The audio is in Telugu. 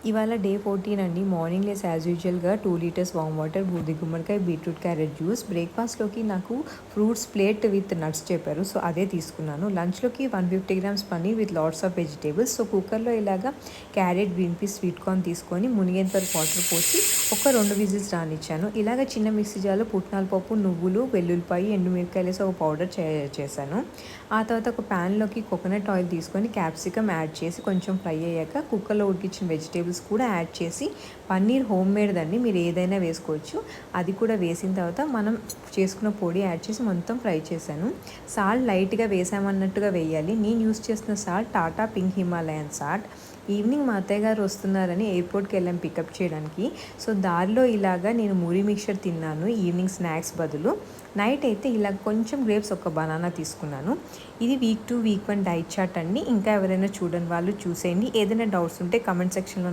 ఇవాళ డే 14 అండి. మార్నింగ్ లేసి యాజ్ యూజువల్‌గా 2 లీటర్స్ వార్మ్ వాటర్, బూది గుమ్మడికాయ, బీట్రూట్, క్యారెట్ జ్యూస్. బ్రేక్‌ఫాస్ట్‌లోకి నాకు ఫ్రూట్స్ ప్లేట్ విత్ నట్స్ చెప్పారు. సో, అదే తీసుకున్నాను. లంచ్‌లోకి 150 grams paneer with lots of vegetables. So, కుక్కర్‌లో ఇలాగా carrot, green peas, sweet corn తీసుకొని మునిగేంత వరకు వాటర్ పోసి ఒక 2 విజిల్స్ రానిచ్చాను. ఇలాగ చిన్న మిక్సీ జార్‌లో పుట్నాల పప్పు, నువ్వులు, వెల్లుల్లిపాయి, ఎండుమిరపకాయలేసి ఒక పౌడర్ చేశాను. ఆ తర్వాత ఒక ప్యాన్‌లోకి కోకోనట్ ఆయిల్ తీసుకొని క్యాప్సికమ్ యాడ్ చేసి కొంచెం ఫ్రై అయ్యాక కుక్కర్‌లో ఉడికించిన వెజిటేబుల్స్ కూడా యాడ్ చేసి పన్నీర్ హోమ్ మేడ్‌దండి, మీరు ఏదైనా వేసుకోవచ్చు. అది కూడా వేసిన తర్వాత మనం చేసుకున్న పొడి యాడ్ చేసి మొత్తం ఫ్రై చేశాను. సాల్ట్ లైట్‌గా వేసామన్నట్టుగా వేయాలి. నేను యూస్ చేసిన salt Tata pink Himalayan salt. Evening మా అత్తయ్య గారు వస్తున్నారని ఎయిర్పోర్ట్కి వెళ్ళాం పికప్ చేయడానికి. సో, దారిలో ఇలాగా నేను మూరి మిక్చర్ తిన్నాను ఈవినింగ్ స్నాక్స్ బదులు. నైట్ అయితే ఇలా కొంచెం గ్రేప్స్, ఒక బనానా తీసుకున్నాను. ఇది వీక్ 2, వీక్ 1 డైట్ చార్ట్ అండి. ఇంకా ఎవరైనా చూడని వాళ్ళు చూసేయండి. ఏదైనా డౌట్స్ ఉంటే కమెంట్ సెక్షన్‌లో